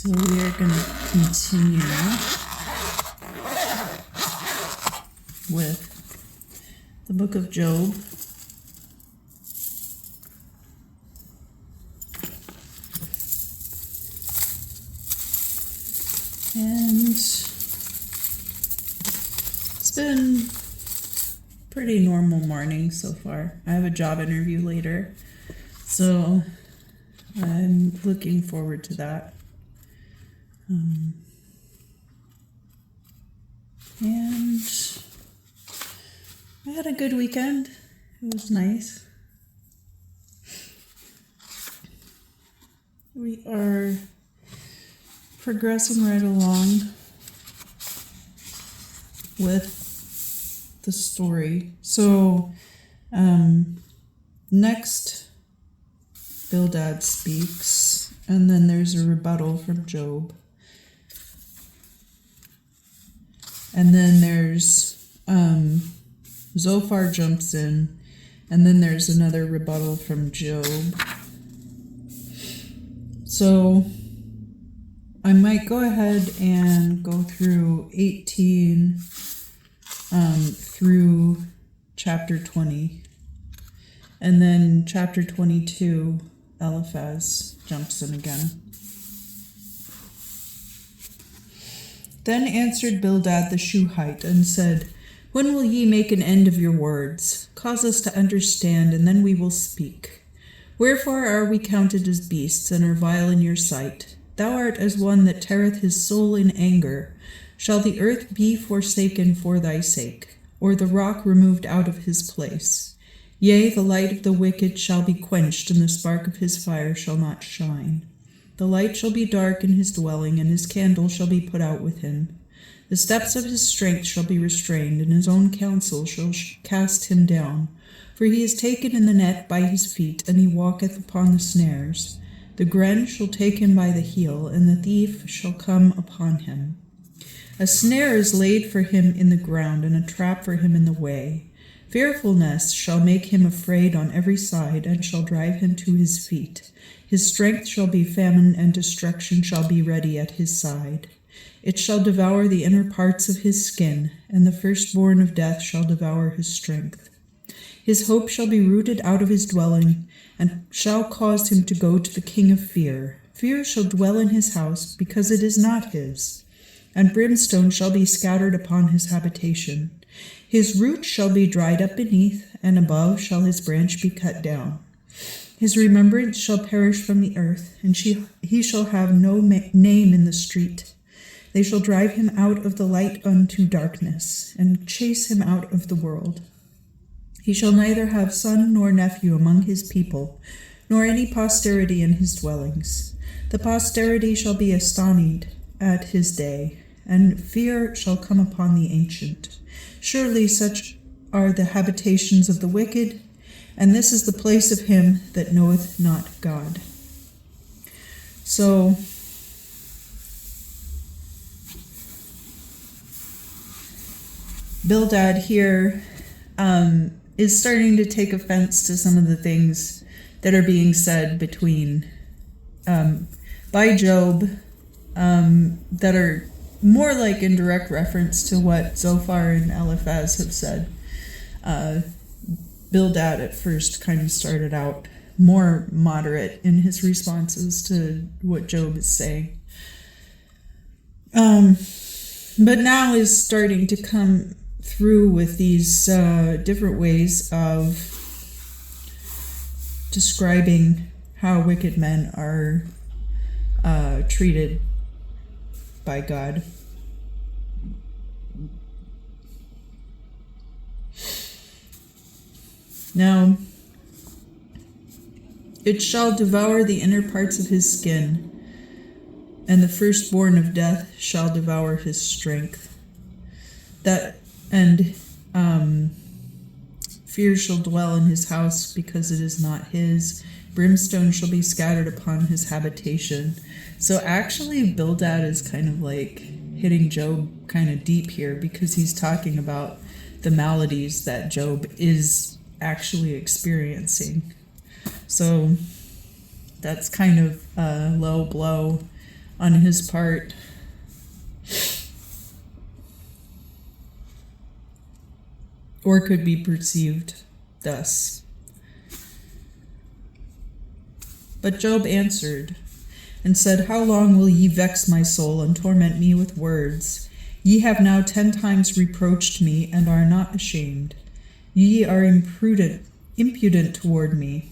So we are going to continue with the book of Job. And it's been pretty normal morning so far. I have a job interview later, so I'm looking forward to that. And I had a good weekend. It was nice. We are progressing right along with the story. So, next, Bildad speaks, and then there's a rebuttal from Job. And then there's Zophar jumps in, and then there's another rebuttal from Job. So I might go ahead and go through 18 through chapter 20. And then chapter 22, Eliphaz jumps in again. Then answered Bildad the Shuhite and said, When will ye make an end of your words? Cause us to understand, and then we will speak. Wherefore are we counted as beasts, and are vile in your sight? Thou art as one that teareth his soul in anger. Shall the earth be forsaken for thy sake, or the rock removed out of his place? Yea, the light of the wicked shall be quenched, and the spark of his fire shall not shine. The light shall be dark in his dwelling, and his candle shall be put out with him. The steps of his strength shall be restrained, and his own counsel shall cast him down. For he is taken in the net by his feet, and he walketh upon the snares. The gren shall take him by the heel, and the thief shall come upon him. A snare is laid for him in the ground, and a trap for him in the way. Fearfulness shall make him afraid on every side, and shall drive him to his feet. His strength shall be famine, and destruction shall be ready at his side. It shall devour the inner parts of his skin, and the firstborn of death shall devour his strength. His hope shall be rooted out of his dwelling, and shall cause him to go to the king of fear. Fear shall dwell in his house, because it is not his. And brimstone shall be scattered upon his habitation. His root shall be dried up beneath, and above shall his branch be cut down. His remembrance shall perish from the earth, and he shall have no name in the street. They shall drive him out of the light unto darkness, and chase him out of the world. He shall neither have son nor nephew among his people, nor any posterity in his dwellings. The posterity shall be astonished at his day, and fear shall come upon the ancient. Surely such are the habitations of the wicked, and this is the place of him that knoweth not God. So, Bildad here is starting to take offense to some of the things that are being said between by Job that are more like in direct reference to what Zophar and Eliphaz have said. Bildad at first kind of started out more moderate in his responses to what Job is saying. But now is starting to come through with these different ways of describing how wicked men are treated by God. Now, it shall devour the inner parts of his skin, and the firstborn of death shall devour his strength. Fear shall dwell in his house, because it is not his. Brimstone shall be scattered upon his habitation. So actually, Bildad is kind of like hitting Job kind of deep here, because he's talking about the maladies that Job is actually experiencing. So that's kind of a low blow on his part. Or could be perceived thus. But Job answered and said, How long will ye vex my soul and torment me with words? Ye have now 10 times reproached me and are not ashamed. Ye are impudent toward me.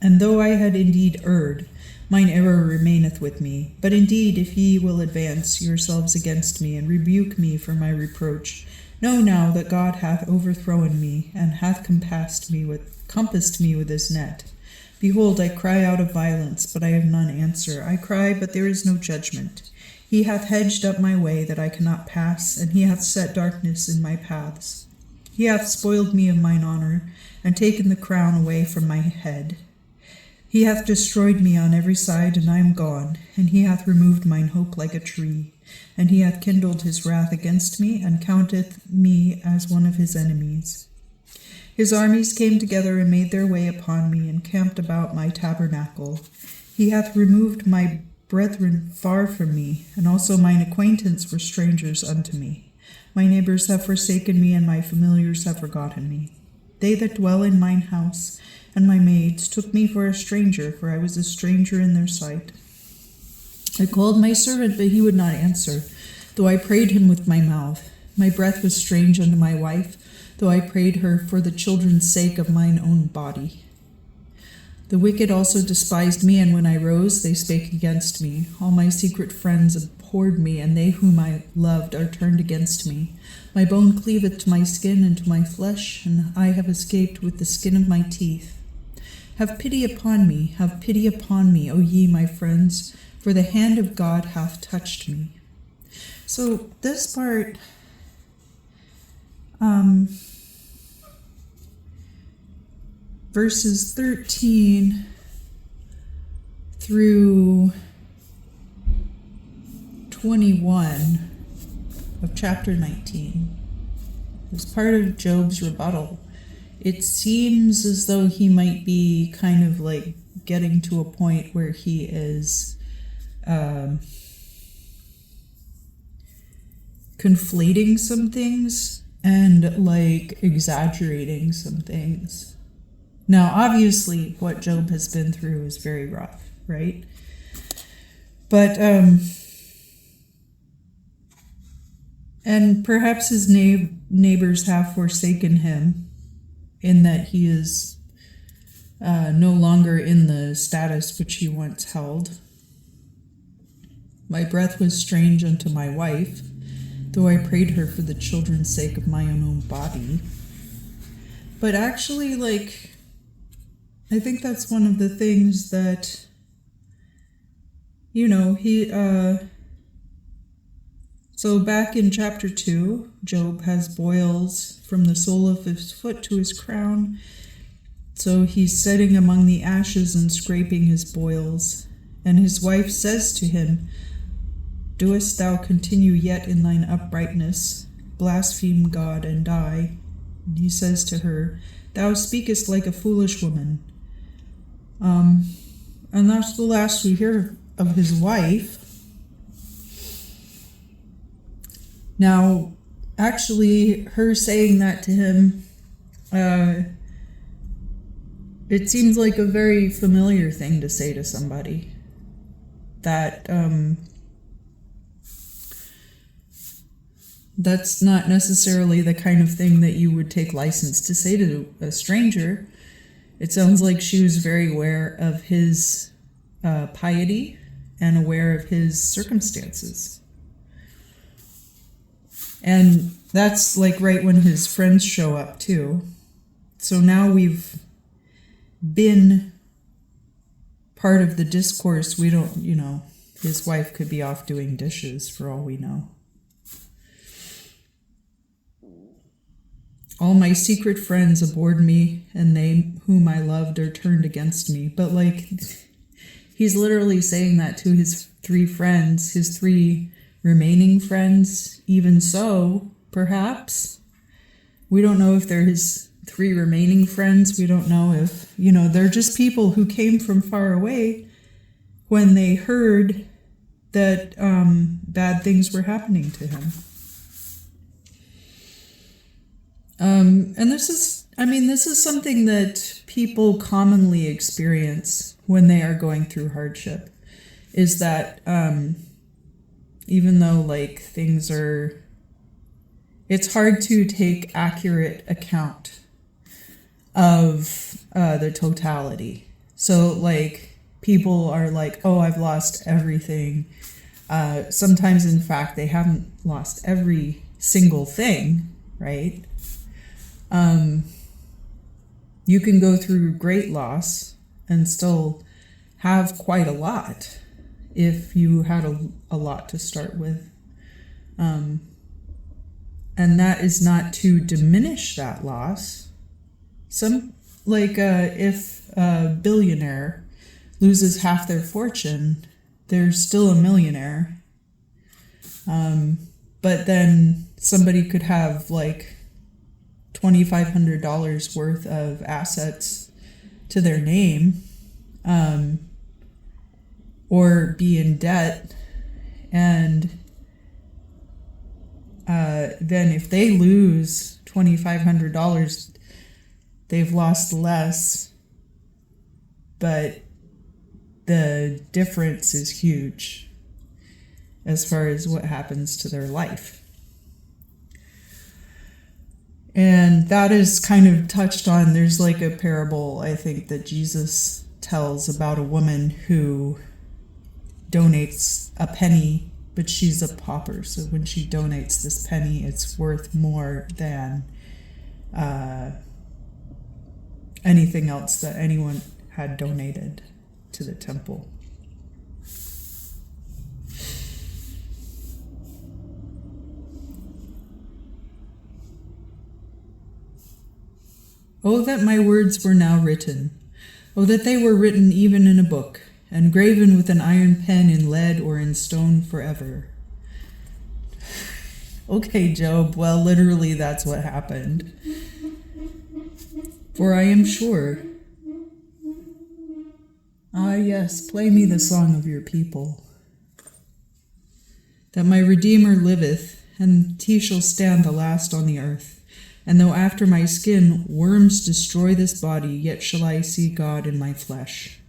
And though I had indeed erred, mine error remaineth with me. But indeed, if ye will advance yourselves against me and rebuke me for my reproach, know now that God hath overthrown me, and hath compassed me with his net. Behold, I cry out of violence, but I have none answer. I cry, but there is no judgment. He hath hedged up my way that I cannot pass, and he hath set darkness in my paths. He hath spoiled me of mine honor, and taken the crown away from my head. He hath destroyed me on every side, and I am gone, and he hath removed mine hope like a tree. And he hath kindled his wrath against me, and counteth me as one of his enemies. His armies came together and made their way upon me, and camped about my tabernacle. He hath removed my brethren far from me, and also mine acquaintance were strangers unto me. My neighbors have forsaken me, and my familiars have forgotten me. They that dwell in mine house, and my maids, took me for a stranger, for I was a stranger in their sight. I called my servant, but he would not answer, though I prayed him with my mouth. My breath was strange unto my wife, though I prayed her for the children's sake of mine own body. The wicked also despised me, and when I rose, they spake against me. All my secret friends abhorred me, and they whom I loved are turned against me. My bone cleaveth to my skin and to my flesh, and I have escaped with the skin of my teeth. Have pity upon me, O ye my friends, for the hand of God hath touched me. So this part, verses 13 through 21 of chapter 19 is part of Job's rebuttal. It seems as though he might be kind of like getting to a point where he is conflating some things and like exaggerating some things. Now, obviously, what Job has been through is very rough, right? But, and perhaps his neighbors have forsaken him in that he is no longer in the status which he once held. My breath was strange unto my wife, though I prayed her for the children's sake of my own body. But actually, like, I think that's one of the things that, you know, so back in chapter 2, Job has boils from the sole of his foot to his crown. So he's sitting among the ashes and scraping his boils. And his wife says to him, Doest thou continue yet in thine uprightness? Blaspheme God and die. And he says to her, Thou speakest like a foolish woman. And that's the last we hear of his wife. Now, actually, her saying that to him, it seems like a very familiar thing to say to somebody. That, that's not necessarily the kind of thing that you would take license to say to a stranger. It sounds like she was very aware of his piety and aware of his circumstances. And that's like right when his friends show up too. So now we've been part of the discourse. We don't, you know, his wife could be off doing dishes for all we know. All my secret friends abhorred me, and they whom I loved are turned against me. But like, he's literally saying that to his 3 friends, his 3 remaining friends. Even so, perhaps. We don't know if they're his 3 remaining friends. We don't know if, you know, they're just people who came from far away when they heard that bad things were happening to him. And this is something that people commonly experience when they are going through hardship, is that even though like things are, it's hard to take accurate account of the totality. So like people are like, oh, I've lost everything. Sometimes, in fact, they haven't lost every single thing, right? You can go through great loss and still have quite a lot if you had a lot to start with. And that is not to diminish that loss. If a billionaire loses half their fortune, they're still a millionaire. But then somebody could have like $2,500 worth of assets to their name, or be in debt, and then if they lose $2,500, they've lost less, but the difference is huge as far as what happens to their life. And that is kind of touched on. There's like a parable, I think, that Jesus tells about a woman who donates a penny, but she's a pauper. So when she donates this penny, it's worth more than anything else that anyone had donated to the temple. Oh, that my words were now written. Oh, that they were written even in a book, and graven with an iron pen in lead or in stone forever. Okay, Job, well, literally that's what happened. For I am sure. Ah, yes, play me the song of your people. That my Redeemer liveth, and he shall stand the last on the earth. And though after my skin worms destroy this body, yet shall I see God in my flesh,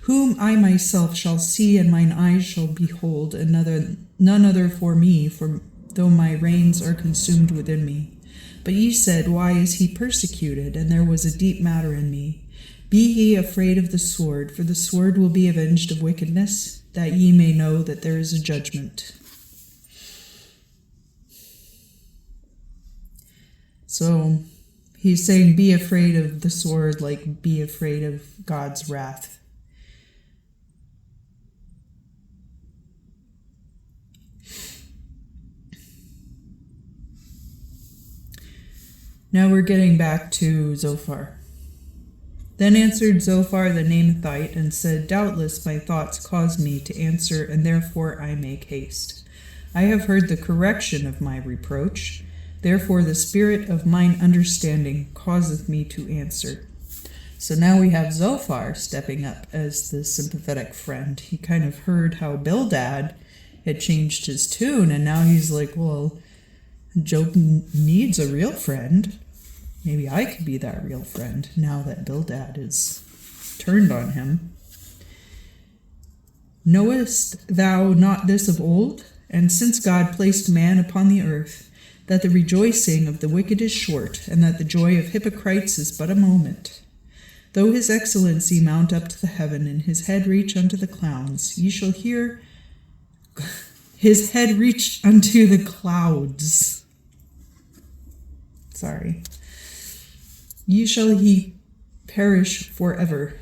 whom I myself shall see, and mine eyes shall behold none other for me, for though my reins are consumed within me. But ye said, why is he persecuted? And there was a deep matter in me. Be ye afraid of the sword, for the sword will be avenged of wickedness, that ye may know that there is a judgment. So he's saying, be afraid of the sword, like be afraid of God's wrath. Now we're getting back to Zophar. Then answered Zophar the Naamathite and said, doubtless my thoughts cause me to answer, and therefore I make haste. I have heard the correction of my reproach. Therefore the spirit of mine understanding causeth me to answer. So now we have Zophar stepping up as the sympathetic friend. He kind of heard how Bildad had changed his tune, and now he's like, well, Job needs a real friend. Maybe I could be that real friend now that Bildad is turned on him. Knowest thou not this of old? And since God placed man upon the earth, that the rejoicing of the wicked is short, and that the joy of hypocrites is but a moment. Though his excellency mount up to the heaven, and his head reach unto the clouds, ye shall hear his head reach unto the clouds. Ye shall he perish forever,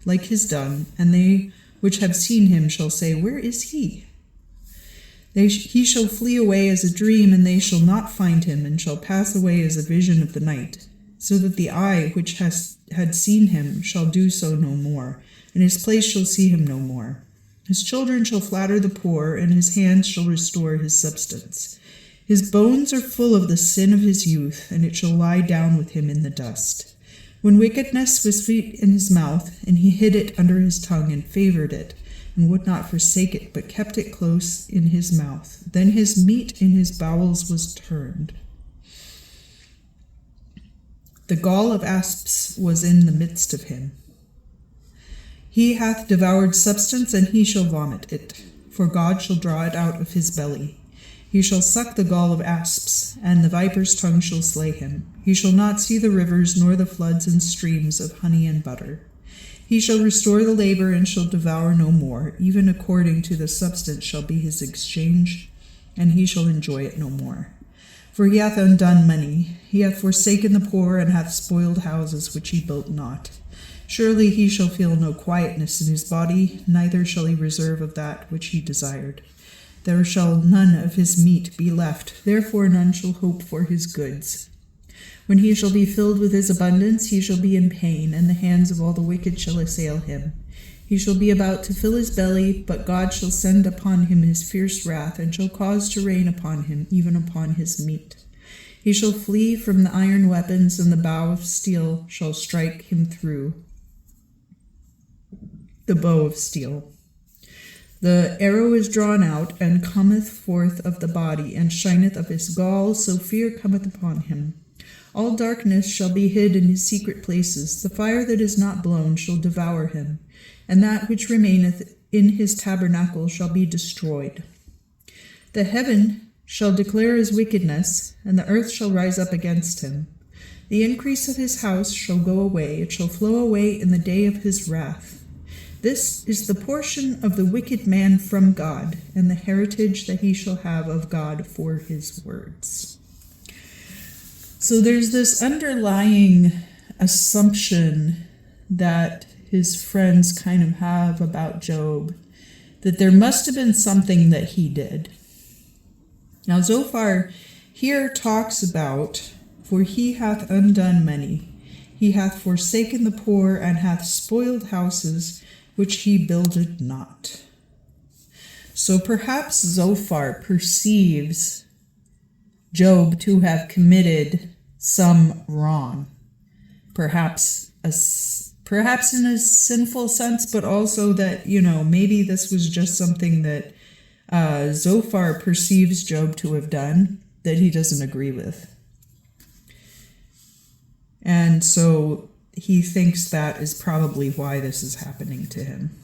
like his dung, and they which have seen him shall say, where is he? He shall flee away as a dream, and they shall not find him, and shall pass away as a vision of the night, so that the eye which had seen him shall do so no more, and his place shall see him no more. His children shall flatter the poor, and his hands shall restore his substance. His bones are full of the sin of his youth, and it shall lie down with him in the dust. When wickedness was sweet in his mouth, and he hid it under his tongue and favored it, and would not forsake it, but kept it close in his mouth. Then his meat in his bowels was turned. The gall of asps was in the midst of him. He hath devoured substance, and he shall vomit it, for God shall draw it out of his belly. He shall suck the gall of asps, and the viper's tongue shall slay him. He shall not see the rivers, nor the floods and streams of honey and butter. He shall restore the labor, and shall devour no more. Even according to the substance shall be his exchange, and he shall enjoy it no more. For he hath undone many. He hath forsaken the poor, and hath spoiled houses which he built not. Surely he shall feel no quietness in his body, neither shall he reserve of that which he desired. There shall none of his meat be left, therefore none shall hope for his goods. When he shall be filled with his abundance, he shall be in pain, and the hands of all the wicked shall assail him. He shall be about to fill his belly, but God shall send upon him his fierce wrath, and shall cause to rain upon him, even upon his meat. He shall flee from the iron weapons, and the bow of steel shall strike him through. The bow of steel. The arrow is drawn out, and cometh forth of the body, and shineth of his gall, so fear cometh upon him. All darkness shall be hid in his secret places. The fire that is not blown shall devour him, and that which remaineth in his tabernacle shall be destroyed. The heaven shall declare his wickedness, and the earth shall rise up against him. The increase of his house shall go away, it shall flow away in the day of his wrath. This is the portion of the wicked man from God, and the heritage that he shall have of God for his words. So there's this underlying assumption that his friends kind of have about Job, that there must have been something that he did. Now Zophar here talks about, for he hath undone many, he hath forsaken the poor, and hath spoiled houses which he builded not. So perhaps Zophar perceives Job to have committed some wrong, perhaps in a sinful sense, but also that, maybe this was just something that Zophar perceives Job to have done that he doesn't agree with. And so he thinks that is probably why this is happening to him.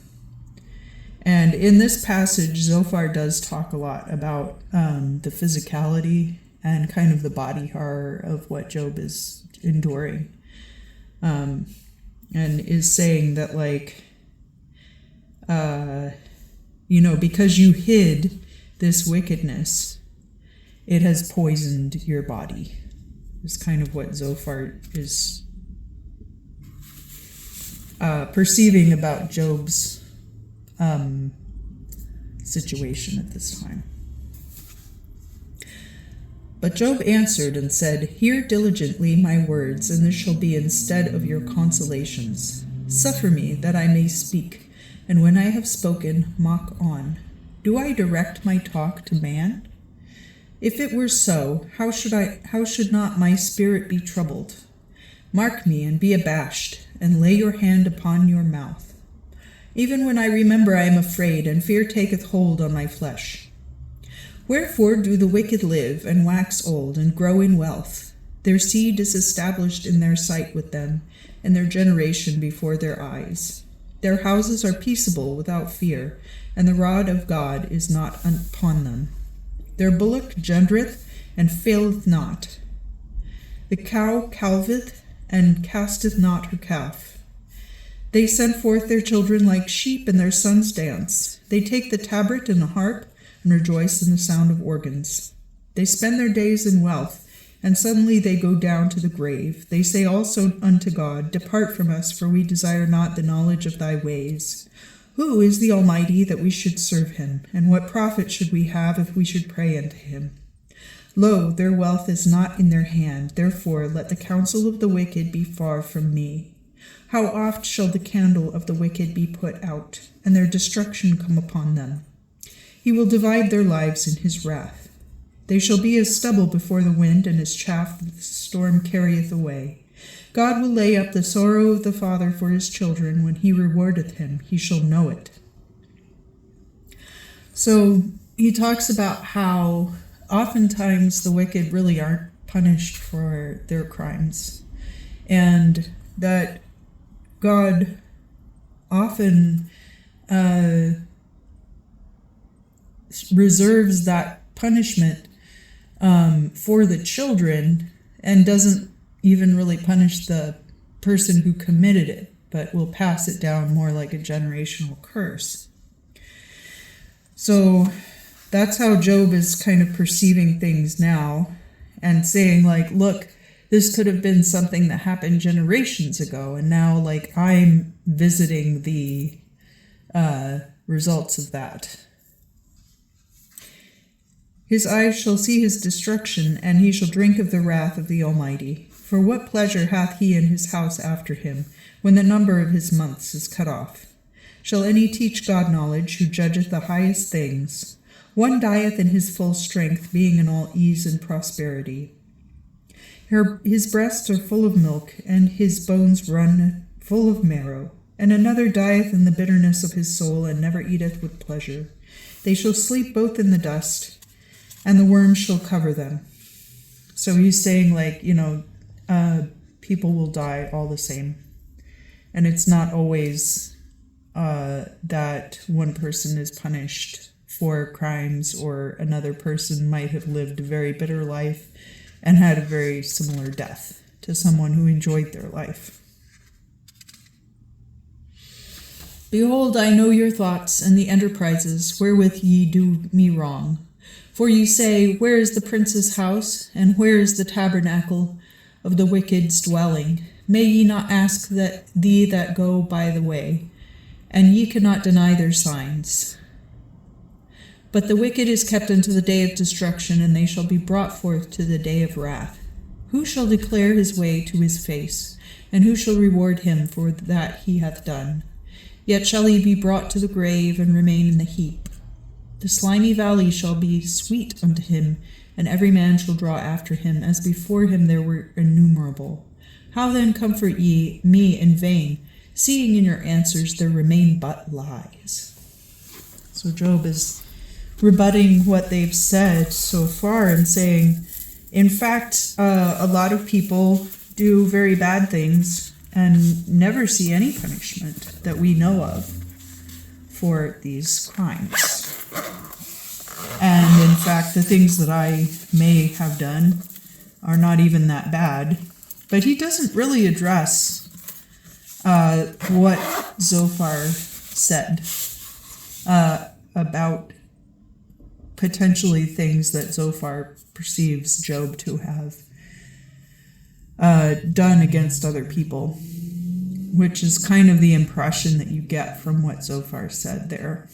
And in this passage, Zophar does talk a lot about the physicality and kind of the body horror of what Job is enduring. And is saying that, because you hid this wickedness, it has poisoned your body. Is kind of what Zophar is perceiving about Job's situation at this time. But Job answered and said, Hear diligently my words, and this shall be instead of your consolations. Suffer me that I may speak, and when I have spoken, mock on. Do I direct my talk to man? If it were so, how should not my spirit be troubled? Mark me and be abashed, and lay your hand upon your mouth. Even when I remember, I am afraid, and fear taketh hold on my flesh. Wherefore do the wicked live, and wax old, and grow in wealth? Their seed is established in their sight with them, and their generation before their eyes. Their houses are peaceable without fear, and the rod of God is not upon them. Their bullock gendereth, and faileth not. The cow calveth, and casteth not her calf. They send forth their children like sheep, and their sons dance. They take the tabret and the harp, and rejoice in the sound of organs. They spend their days in wealth, and suddenly they go down to the grave. They say also unto God, Depart from us, for we desire not the knowledge of thy ways. Who is the Almighty that we should serve him? And what profit should we have if we should pray unto him? Lo, their wealth is not in their hand. Therefore let the counsel of the wicked be far from me. How oft shall the candle of the wicked be put out, and their destruction come upon them? He will divide their lives in his wrath. They shall be as stubble before the wind, and as chaff that the storm carrieth away. God will lay up the sorrow of the father for his children. When he rewardeth him, he shall know it. So he talks about how oftentimes the wicked really aren't punished for their crimes, and that God often reserves that punishment for the children, and doesn't even really punish the person who committed it, but will pass it down more like a generational curse. So that's how Job is kind of perceiving things now, and saying, like, look, this could have been something that happened generations ago, and now, like, I'm visiting the results of that. His eyes shall see his destruction, and he shall drink of the wrath of the Almighty. For what pleasure hath he in his house after him, when the number of his months is cut off? Shall any teach God knowledge, who judgeth the highest things? One dieth in his full strength, being in all ease and prosperity. His breasts are full of milk, and his bones run full of marrow. And another dieth in the bitterness of his soul, and never eateth with pleasure. They shall sleep both in the dust, and the worms shall cover them. So he's saying, like, people will die all the same. And it's not always that one person is punished for crimes, or another person might have lived a very bitter life and had a very similar death to someone who enjoyed their life. Behold, I know your thoughts and the enterprises wherewith ye do me wrong. For ye say, where is the prince's house, and where is the tabernacle of the wicked's dwelling? May ye not ask thee that go by the way, and ye cannot deny their signs. But the wicked is kept unto the day of destruction, and they shall be brought forth to the day of wrath. Who shall declare his way to his face, and who shall reward him for that he hath done? Yet shall he be brought to the grave, and remain in the heap. The slimy valley shall be sweet unto him, and every man shall draw after him, as before him there were innumerable. How then comfort ye me in vain, seeing in your answers there remain but lies? So Job is rebutting what they've said so far and saying, in fact, a lot of people do very bad things and never see any punishment that we know of for these crimes. And in fact, the things that I may have done are not even that bad. But he doesn't really address what Zophar said about potentially things that Zophar perceives Job to have done against other people, which is kind of the impression that you get from what Zophar said there.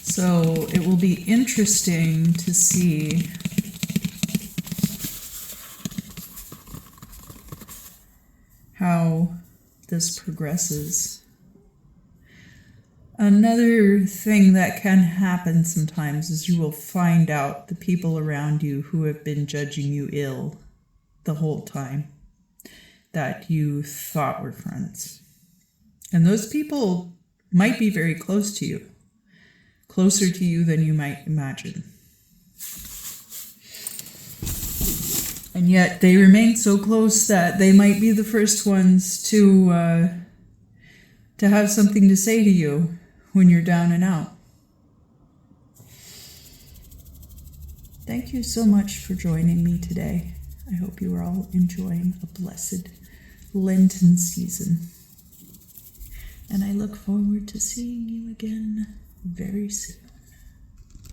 So it will be interesting to see how this progresses. Another thing that can happen sometimes is you will find out the people around you who have been judging you ill the whole time that you thought were friends. And those people might be very close to you, closer to you than you might imagine. And yet they remain so close that they might be the first ones to have something to say to you when you're down and out. Thank you so much for joining me today. I hope you are all enjoying a blessed Lenten season. And I look forward to seeing you again very soon.